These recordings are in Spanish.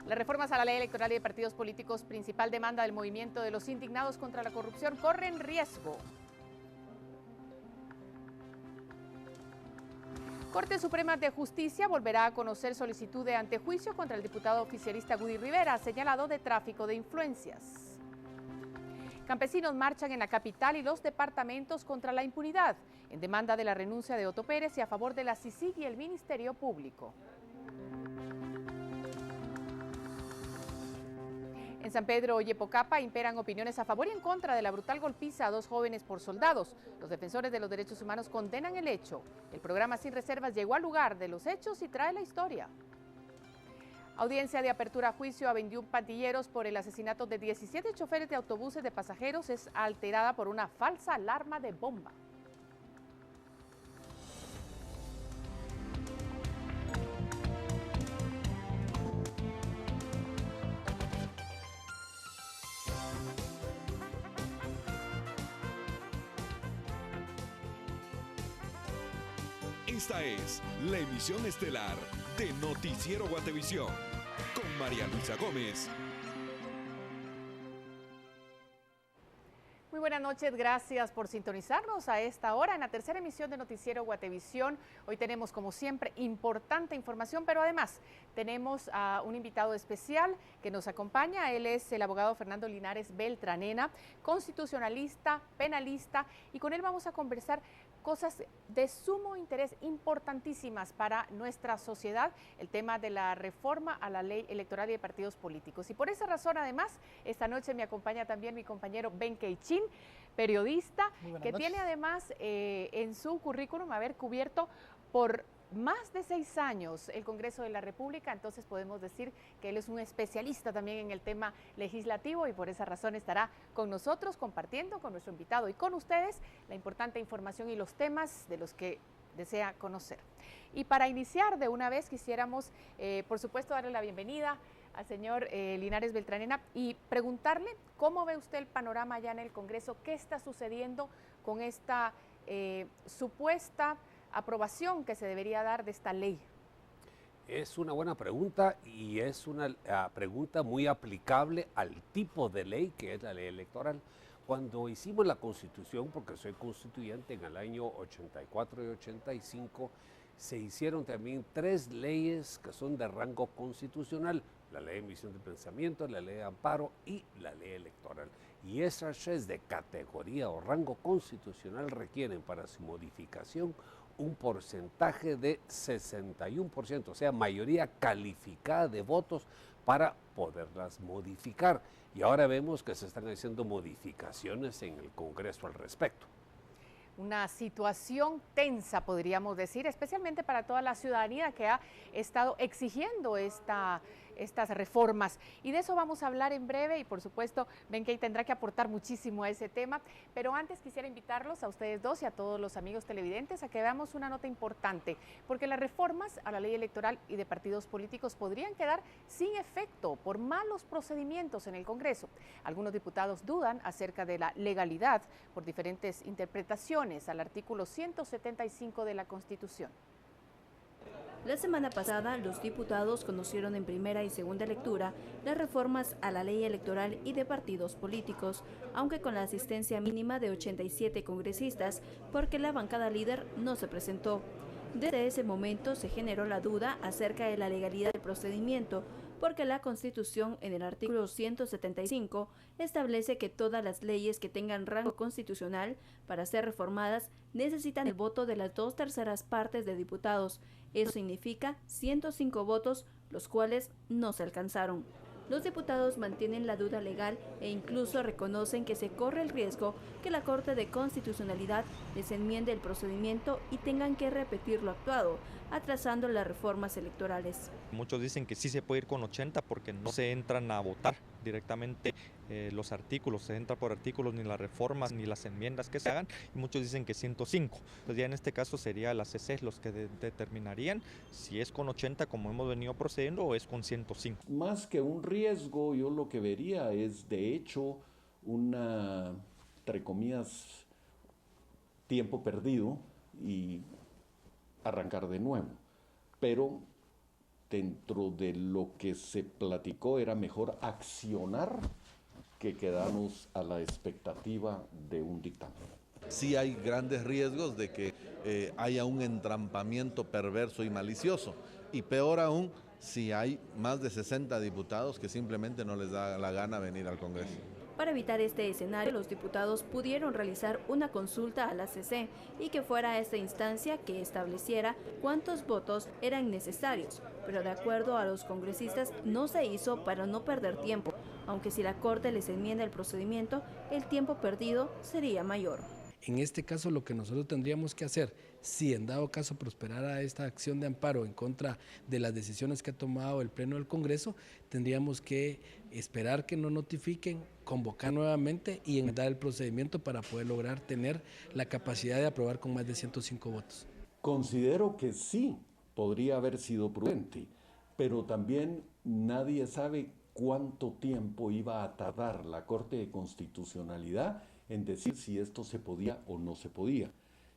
Las reformas a la ley electoral y de partidos políticos, principal demanda del movimiento de los indignados contra la corrupción, corren riesgo. Corte Suprema de Justicia volverá a conocer solicitud de antejuicio contra el diputado oficialista Woody Rivera, señalado de tráfico de influencias. Campesinos marchan en la capital y los departamentos contra la impunidad, en demanda de la renuncia de Otto Pérez y a favor de la CICIG y el Ministerio Público. En San Pedro Yepocapa imperan opiniones a favor y en contra de la brutal golpiza a 2 jóvenes por soldados. Los defensores de los derechos humanos condenan el hecho. El programa Sin Reservas llegó al lugar de los hechos y trae la historia. Audiencia de apertura a juicio a 21 pandilleros por el asesinato de 17 choferes de autobuses de pasajeros es alterada por una falsa alarma de bomba. Esta es la emisión estelar de Noticiero Guatevisión con María Luisa Gómez. Muy buenas noches, gracias por sintonizarnos a esta hora en la tercera emisión de Noticiero Guatevisión. Hoy tenemos, como siempre, importante información, pero además tenemos a un invitado especial que nos acompaña. Él es el abogado Fernando Linares Beltranena, constitucionalista, penalista, y con él vamos a conversar cosas de sumo interés, importantísimas para nuestra sociedad, el tema de la reforma a la ley electoral y de partidos políticos. Y por esa razón, además, esta noche me acompaña también mi compañero Ben Keichin, periodista, que tiene además en su currículum haber cubierto por más de 6 años el Congreso de la República, entonces podemos decir que él es un especialista también en el tema legislativo y por esa razón estará con nosotros compartiendo con nuestro invitado y con ustedes la importante información y los temas de los que desea conocer. Y para iniciar de una vez quisiéramos, por supuesto, darle la bienvenida al señor Linares Beltranena y preguntarle cómo ve usted el panorama allá en el Congreso, qué está sucediendo con esta supuesta aprobación que se debería dar de esta ley. Es una buena pregunta y es una pregunta muy aplicable al tipo de ley que es la ley electoral. Cuando hicimos la Constitución, porque soy constituyente en el año 84 y 85, se hicieron también 3 leyes que son de rango constitucional: la ley de emisión de pensamiento, la ley de amparo y la ley electoral. Y esas 3 de categoría o rango constitucional requieren para su modificación un porcentaje de 61%, o sea, mayoría calificada de votos para poderlas modificar. Y ahora vemos que se están haciendo modificaciones en el Congreso al respecto. Una situación tensa, podríamos decir, especialmente para toda la ciudadanía que ha estado exigiendo estas reformas. Y de eso vamos a hablar en breve y por supuesto Ben Kei tendrá que aportar muchísimo a ese tema. Pero antes quisiera invitarlos a ustedes dos y a todos los amigos televidentes a que veamos una nota importante, porque las reformas a la ley electoral y de partidos políticos podrían quedar sin efecto por malos procedimientos en el Congreso. Algunos diputados dudan acerca de la legalidad por diferentes interpretaciones al artículo 175 de la Constitución. La semana pasada, los diputados conocieron en primera y segunda lectura las reformas a la ley electoral y de partidos políticos, aunque con la asistencia mínima de 87 congresistas, porque la bancada líder no se presentó. Desde ese momento se generó la duda acerca de la legalidad del procedimiento, porque la Constitución en el artículo 175 establece que todas las leyes que tengan rango constitucional para ser reformadas necesitan el voto de las 2/3 partes de diputados. Eso significa 105 votos, los cuales no se alcanzaron. Los diputados mantienen la duda legal e incluso reconocen que se corre el riesgo que la Corte de Constitucionalidad les enmiende el procedimiento y tengan que repetir lo actuado, atrasando las reformas electorales. Muchos dicen que sí se puede ir con 80 porque no se entran a votar directamente los artículos, se entra por artículos, ni las reformas ni las enmiendas que se hagan, y muchos dicen que 105. Entonces ya en este caso sería las CC los que determinarían si es con 80 como hemos venido procediendo o es con 105. Más que un riesgo, yo lo que vería es de hecho una, entre comillas, tiempo perdido y arrancar de nuevo. Pero dentro de lo que se platicó era mejor accionar que quedarnos a la expectativa de un dictamen. Sí hay grandes riesgos de que haya un entrampamiento perverso y malicioso, y peor aún si hay más de 60 diputados que simplemente no les da la gana venir al Congreso. Para evitar este escenario, los diputados pudieron realizar una consulta a la CC y que fuera esta instancia que estableciera cuántos votos eran necesarios, pero de acuerdo a los congresistas no se hizo para no perder tiempo, aunque si la Corte les enmienda el procedimiento, el tiempo perdido sería mayor. En este caso, lo que nosotros tendríamos que hacer, si en dado caso prosperara esta acción de amparo en contra de las decisiones que ha tomado el Pleno del Congreso, tendríamos que esperar que nos notifiquen, convocar nuevamente y enmendar el procedimiento para poder lograr tener la capacidad de aprobar con más de 105 votos. Considero que sí podría haber sido prudente, pero también nadie sabe cuánto tiempo iba a tardar la Corte de Constitucionalidad en decir si esto se podía o no se podía.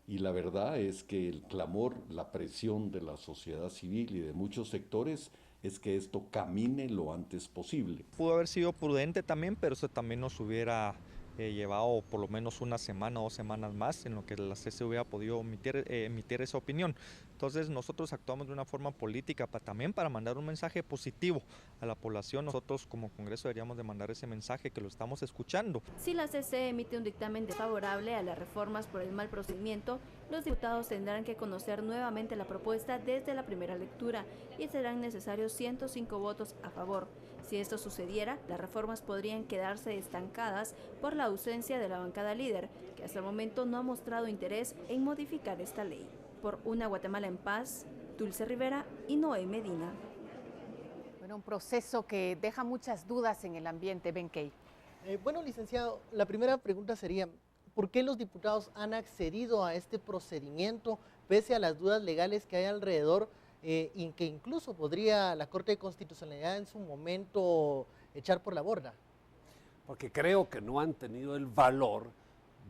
Y la verdad es que el clamor, la presión de la sociedad civil y de muchos sectores es que esto camine lo antes posible. Pudo haber sido prudente también, pero eso también nos hubiera llevado por lo menos una semana o 2 semanas más en lo que la CC hubiera podido emitir esa opinión. Entonces nosotros actuamos de una forma política también para mandar un mensaje positivo a la población. Nosotros como Congreso deberíamos de mandar ese mensaje que lo estamos escuchando. Si la CC emite un dictamen desfavorable a las reformas por el mal procedimiento, los diputados tendrán que conocer nuevamente la propuesta desde la primera lectura y serán necesarios 105 votos a favor. Si esto sucediera, las reformas podrían quedarse estancadas por la ausencia de la bancada líder, que hasta el momento no ha mostrado interés en modificar esta ley. Por una Guatemala en paz, Dulce Rivera y Noé Medina. Bueno, un proceso que deja muchas dudas en el ambiente, Benkei. Bueno, licenciado, la primera pregunta sería, ¿por qué los diputados han accedido a este procedimiento pese a las dudas legales que hay alrededor y que incluso podría la Corte de Constitucionalidad en su momento echar por la borda? Porque creo que no han tenido el valor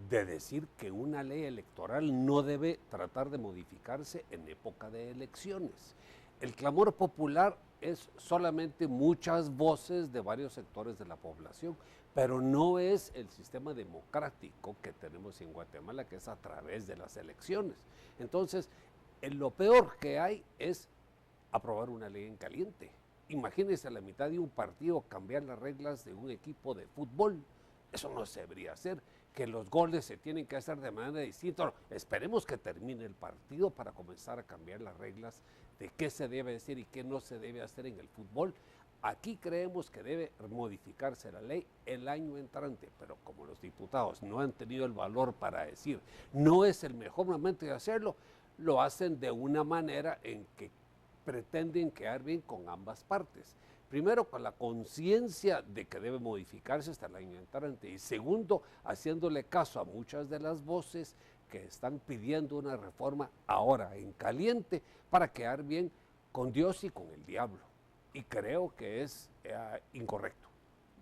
de decir que una ley electoral no debe tratar de modificarse en época de elecciones. El clamor popular es solamente muchas voces de varios sectores de la población, pero no es el sistema democrático que tenemos en Guatemala, que es a través de las elecciones. Entonces, lo peor que hay es aprobar una ley en caliente. Imagínense a la mitad de un partido cambiar las reglas de un equipo de fútbol. Eso no se debería hacer, que los goles se tienen que hacer de manera distinta. No, esperemos que termine el partido para comenzar a cambiar las reglas de qué se debe decir y qué no se debe hacer en el fútbol. Aquí creemos que debe modificarse la ley el año entrante, pero como los diputados no han tenido el valor para decir no es el mejor momento de hacerlo, lo hacen de una manera en que pretenden quedar bien con ambas partes. Primero, con la conciencia de que debe modificarse hasta el año entrante, y segundo, haciéndole caso a muchas de las voces que están pidiendo una reforma ahora en caliente para quedar bien con Dios y con el diablo. Y creo que es incorrecto.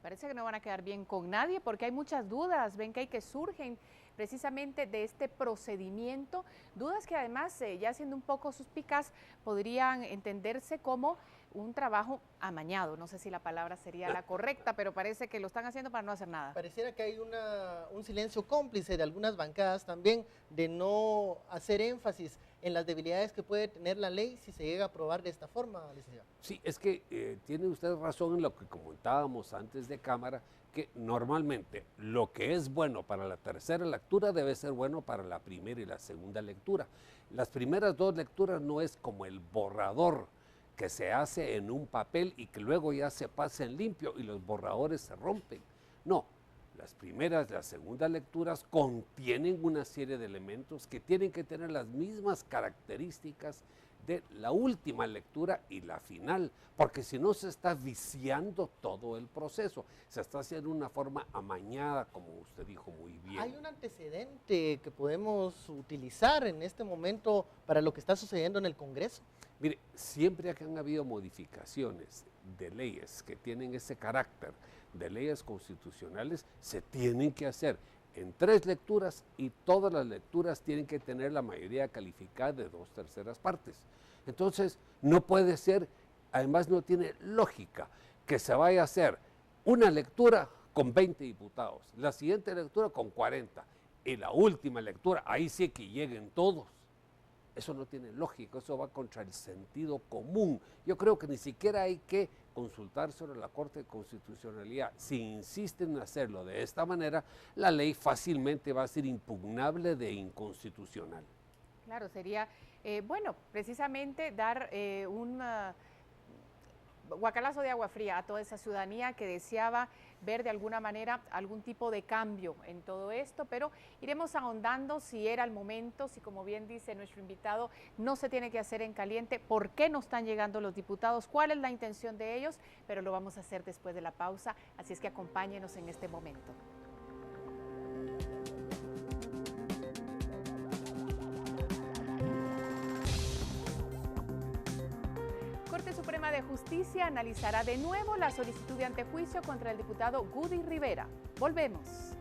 Parece que no van a quedar bien con nadie porque hay muchas dudas, Benkei, que surgen precisamente de este procedimiento, dudas que además, ya siendo un poco suspicaz, podrían entenderse como un trabajo amañado. No sé si la palabra sería la correcta, pero parece que lo están haciendo para no hacer nada. Pareciera que hay un silencio cómplice de algunas bancadas también de no hacer énfasis en las debilidades que puede tener la ley si se llega a aprobar de esta forma, licenciado. Sí, es que tiene usted razón en lo que comentábamos antes de cámara, que normalmente lo que es bueno para la tercera lectura debe ser bueno para la primera y la segunda lectura. Las primeras 2 lecturas no es como el borrador que se hace en un papel y que luego ya se pasa en limpio y los borradores se rompen. No, las primeras y las segundas lecturas contienen una serie de elementos que tienen que tener las mismas características de la última lectura y la final, porque si no se está viciando todo el proceso, se está haciendo de una forma amañada, como usted dijo muy bien. ¿Hay un antecedente que podemos utilizar en este momento para lo que está sucediendo en el Congreso? Mire, siempre que han habido modificaciones de leyes que tienen ese carácter de leyes constitucionales, se tienen que hacer en 3 lecturas y todas las lecturas tienen que tener la mayoría calificada de 2/3 partes. Entonces, no puede ser Además, no tiene lógica que se vaya a hacer una lectura con 20 diputados, la siguiente lectura con 40 y la última lectura, ahí sí que lleguen todos. Eso no tiene lógica, eso va contra el sentido común. Yo creo que ni siquiera hay que consultar sobre la Corte de Constitucionalidad. Si insisten en hacerlo de esta manera, la ley fácilmente va a ser impugnable de inconstitucional. Claro, sería, bueno, precisamente dar un guacalazo de agua fría a toda esa ciudadanía que deseaba ver de alguna manera algún tipo de cambio en todo esto, pero iremos ahondando si era el momento, si como bien dice nuestro invitado, no se tiene que hacer en caliente, por qué no están llegando los diputados, cuál es la intención de ellos, pero lo vamos a hacer después de la pausa, así es que acompáñenos en este momento. Corte Suprema de Justicia analizará de nuevo la solicitud de antejuicio contra el diputado Gudy Rivera. Volvemos.